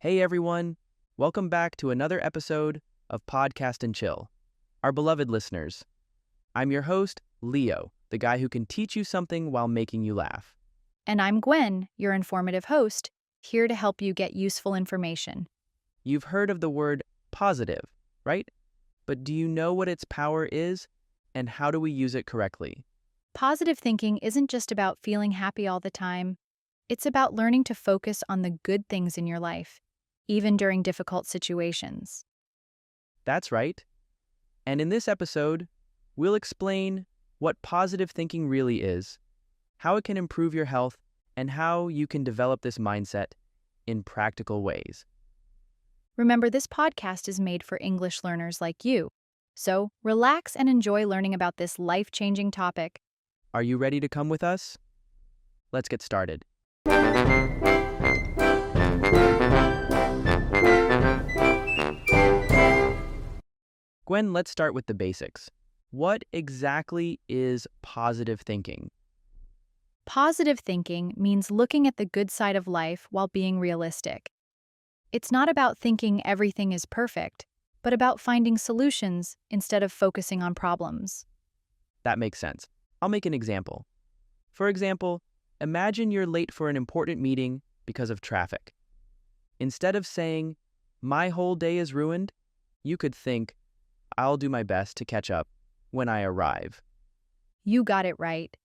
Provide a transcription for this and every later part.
Hey everyone, welcome back to another episode of Podcast and Chill. Our beloved listeners, I'm your host, Leo, the guy who can teach you something while making you laugh. And I'm Gwen, your informative host, here to help you get useful information. You've heard of the word positive, right? But do you know what its power is and how do we use it correctly? Positive thinking isn't just about feeling happy all the time, it's about learning to focus on the good things in your life, even during difficult situations. That's right. And in this episode, we'll explain what positive thinking really is, how it can improve your health, and how you can develop this mindset in practical ways. Remember, this podcast is made for English learners like you. So relax and enjoy learning about this life-changing topic. Are you ready to come with us? Let's get started. Gwen, let's start with the basics. What exactly is positive thinking? Positive thinking means looking at the good side of life while being realistic. It's not about thinking everything is perfect, but about finding solutions instead of focusing on problems. That makes sense. I'll make an example. For example, imagine you're late for an important meeting because of traffic. Instead of saying, "My whole day is ruined," you could think, "I'll do my best to catch up when I arrive." You got it right.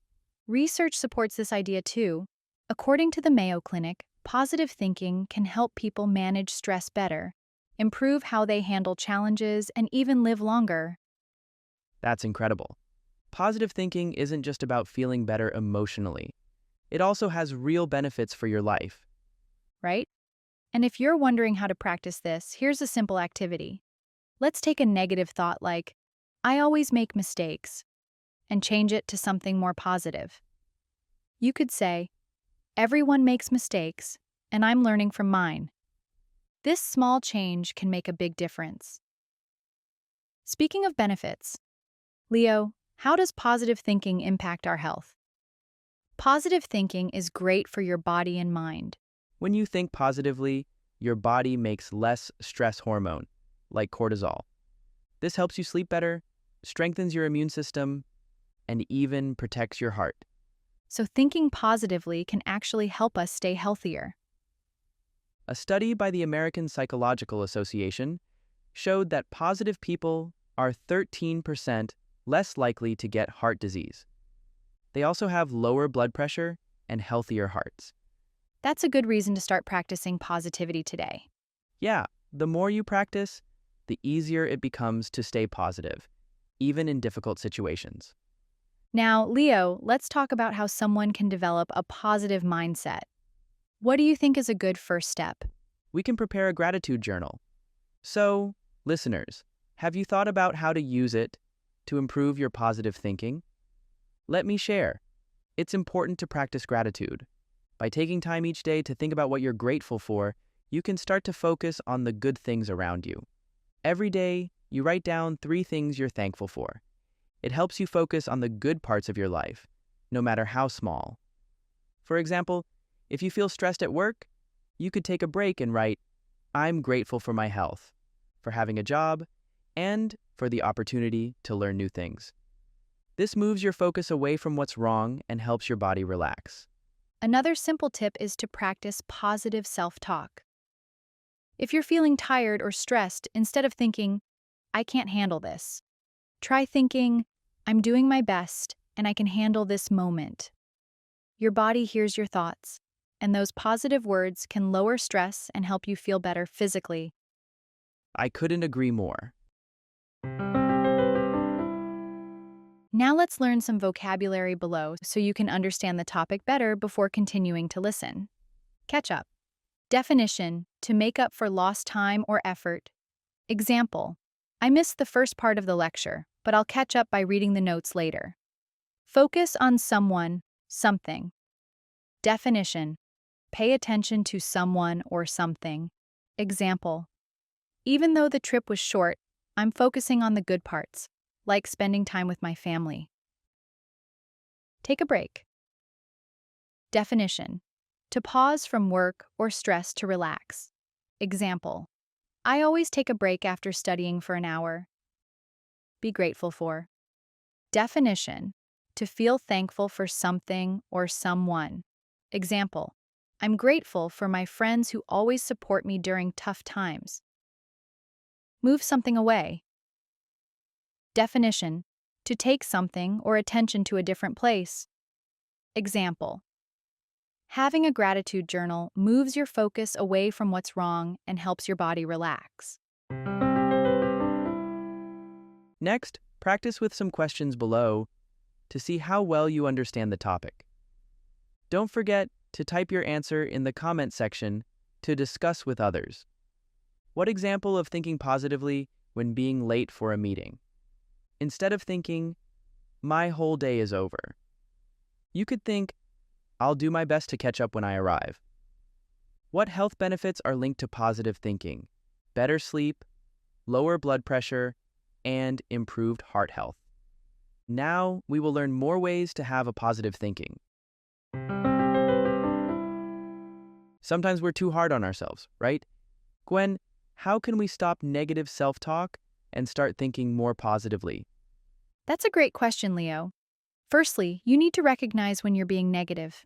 Research supports this idea too. According to the Mayo Clinic, positive thinking can help people manage stress better, improve how they handle challenges, and even live longer, That's incredible. Positive thinking isn't just about feeling better emotionally. It also has real benefits for your life. right? And if you're wondering how to practice this, here's a simple activity. Let's take a negative thought like, "I always make mistakes," and change it to something more positive. You could say, "Everyone makes mistakes, and I'm learning from mine." This small change can make a big difference. Speaking of benefits, Leo, how does positive thinking impact our health? Positive thinking is great for your body and mind. When you think positively, your body makes less stress hormone, like cortisol. This helps you sleep better, strengthens your immune system, and even protects your heart. So thinking positively can actually help us stay healthier. A study by the American Psychological Association showed that positive people are 13% less likely to get heart disease. They also have lower blood pressure and healthier hearts. That's a good reason to start practicing positivity today. Yeah, the more you practice, the easier it becomes to stay positive, even in difficult situations. Now, Leo, let's talk about how someone can develop a positive mindset. What do you think is a good first step? We can prepare a gratitude journal. So, listeners, have you thought about how to use it to improve your positive thinking? Let me share. It's important to practice gratitude. By taking time each day to think about what you're grateful for, you can start to focus on the good things around you. Every day, you write down 3 things you're thankful for. It helps you focus on the good parts of your life, no matter how small. For example, if you feel stressed at work, you could take a break and write, "I'm grateful for my health, for having a job, and for the opportunity to learn new things." This moves your focus away from what's wrong and helps your body relax. Another simple tip is to practice positive self-talk. If you're feeling tired or stressed, instead of thinking, "I can't handle this," try thinking, "I'm doing my best and I can handle this moment." Your body hears your thoughts, and those positive words can lower stress and help you feel better physically. I couldn't agree more. Now let's learn some vocabulary below so you can understand the topic better before continuing to listen. Catch up. Definition: to make up for lost time or effort. Example: I missed the first part of the lecture, but I'll catch up by reading the notes later. Focus on someone, something. Definition: pay attention to someone or something. Example: even though the trip was short, I'm focusing on the good parts, like spending time with my family. Take a break. Definition: to pause from work or stress to relax. Example: I always take a break after studying for an hour. Be grateful for. Definition: to feel thankful for something or someone. Example: I'm grateful for my friends who always support me during tough times. Move something away. Definition: to take something or attention to a different place. Example: having a gratitude journal moves your focus away from what's wrong and helps your body relax. Next, practice with some questions below to see how well you understand the topic. Don't forget to type your answer in the comment section to discuss with others. What example of thinking positively when being late for a meeting? Instead of thinking, my whole day is over, you could think, I'll do my best to catch up when I arrive. What health benefits are linked to positive thinking? Better sleep, lower blood pressure, and improved heart health. Now we will learn more ways to have a positive thinking. Sometimes we're too hard on ourselves, right? Gwen, how can we stop negative self-talk and start thinking more positively? That's a great question, Leo. Firstly, you need to recognize when you're being negative.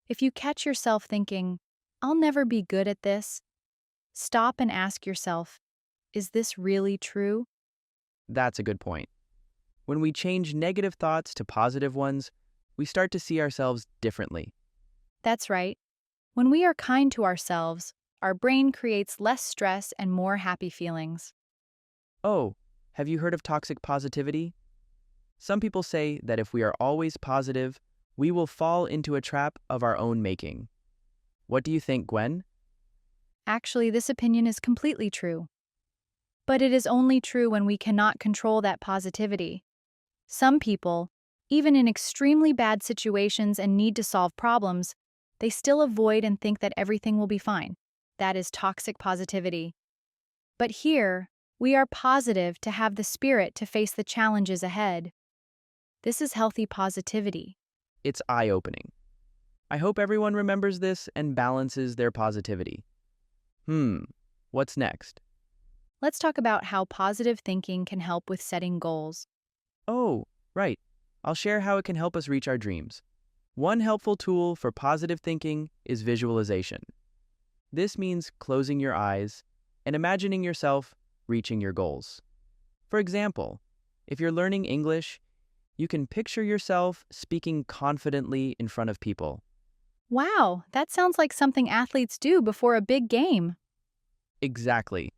If you catch yourself thinking, I'll never be good at this, stop and ask yourself, is this really true? That's a good point. When we change negative thoughts to positive ones, we start to see ourselves differently. That's right. When we are kind to ourselves, our brain creates less stress and more happy feelings. Oh, have you heard of toxic positivity? Some people say that if we are always positive, we will fall into a trap of our own making. What do you think, Gwen? Actually, this opinion is completely true. But it is only true when we cannot control that positivity. Some people, even in extremely bad situations and need to solve problems, they still avoid and think that everything will be fine. That is toxic positivity. But here, we are positive to have the spirit to face the challenges ahead. This is healthy positivity. It's eye-opening. I hope everyone remembers this and balances their positivity. What's next? Let's talk about how positive thinking can help with setting goals. Oh, right. I'll share how it can help us reach our dreams. One helpful tool for positive thinking is visualization. This means closing your eyes and imagining yourself reaching your goals. For example, if you're learning English, you can picture yourself speaking confidently in front of people. Wow, that sounds like something athletes do before a big game. Exactly.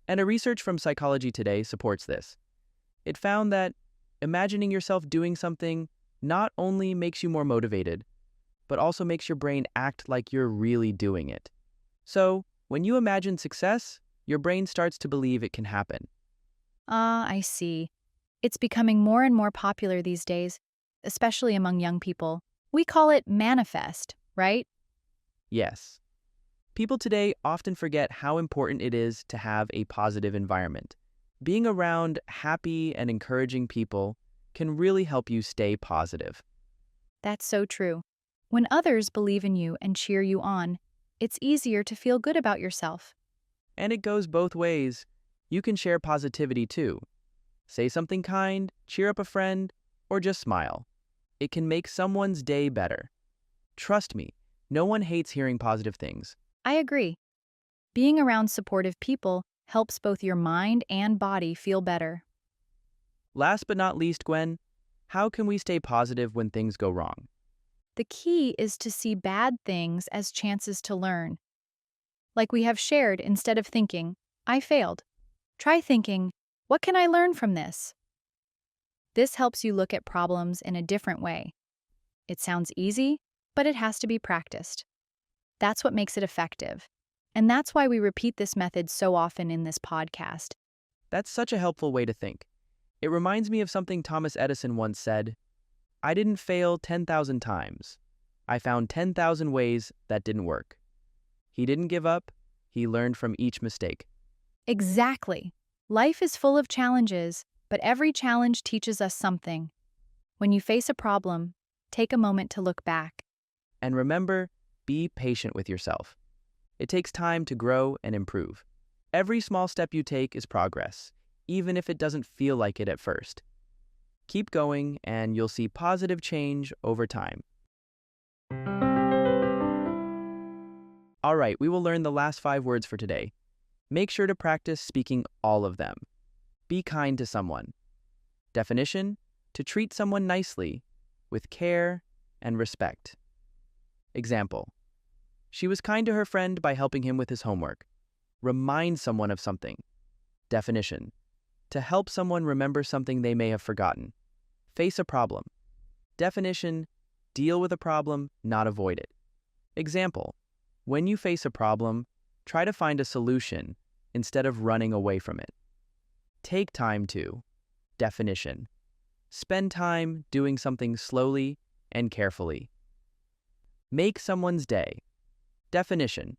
And a research from Psychology Today supports this. It found that imagining yourself doing something not only makes you more motivated, but also makes your brain act like you're really doing it. So, when you imagine success, your brain starts to believe it can happen. I see. It's becoming more and more popular these days, especially among young people. We call it manifest, right? Yes. People today often forget how important it is to have a positive environment. Being around happy and encouraging people can really help you stay positive. That's so true. When others believe in you and cheer you on, it's easier to feel good about yourself. And it goes both ways. You can share positivity too. Say something kind, cheer up a friend, or just smile. It can make someone's day better. Trust me, no one hates hearing positive things. I agree. Being around supportive people helps both your mind and body feel better. Last but not least, Gwen, how can we stay positive when things go wrong? The key is to see bad things as chances to learn. Like we have shared, instead of thinking, I failed, try thinking, what can I learn from this? This helps you look at problems in a different way. It sounds easy, but it has to be practiced. That's what makes it effective. And that's why we repeat this method so often in this podcast. That's such a helpful way to think. It reminds me of something Thomas Edison once said, I didn't fail 10,000 times. I found 10,000 ways that didn't work. He didn't give up. He learned from each mistake. Exactly. Life is full of challenges, but every challenge teaches us something. When you face a problem, take a moment to look back. And remember, be patient with yourself. It takes time to grow and improve. Every small step you take is progress, even if it doesn't feel like it at first. Keep going, and you'll see positive change over time. All right, we will learn the last 5 words for today. Make sure to practice speaking all of them. Be kind to someone. Definition: to treat someone nicely, with care and respect. Example: she was kind to her friend by helping him with his homework. Remind someone of something. Definition: to help someone remember something they may have forgotten. Face a problem. Definition: deal with a problem, not avoid it. Example: when you face a problem, try to find a solution instead of running away from it. Take time to. Definition: spend time doing something slowly and carefully. Make someone's day. Definition: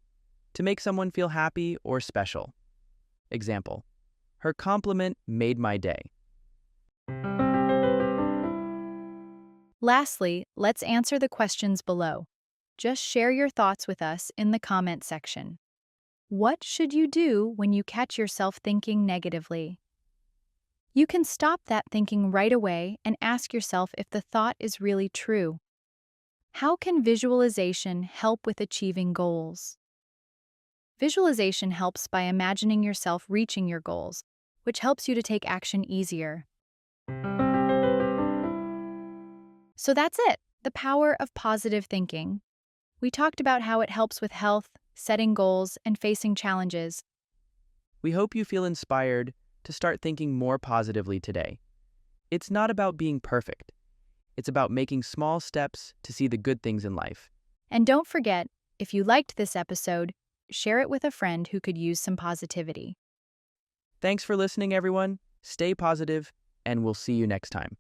to make someone feel happy or special. Example: her compliment made my day. Lastly, let's answer the questions below. Just share your thoughts with us in the comment section. What should you do when you catch yourself thinking negatively? You can stop that thinking right away and ask yourself if the thought is really true. How can visualization help with achieving goals? Visualization helps by imagining yourself reaching your goals, which helps you to take action easier. So that's it, the power of positive thinking. We talked about how it helps with health, setting goals, and facing challenges. We hope you feel inspired to start thinking more positively today. It's not about being perfect. It's about making small steps to see the good things in life. And don't forget, if you liked this episode, share it with a friend who could use some positivity. Thanks for listening, everyone. Stay positive, and we'll see you next time.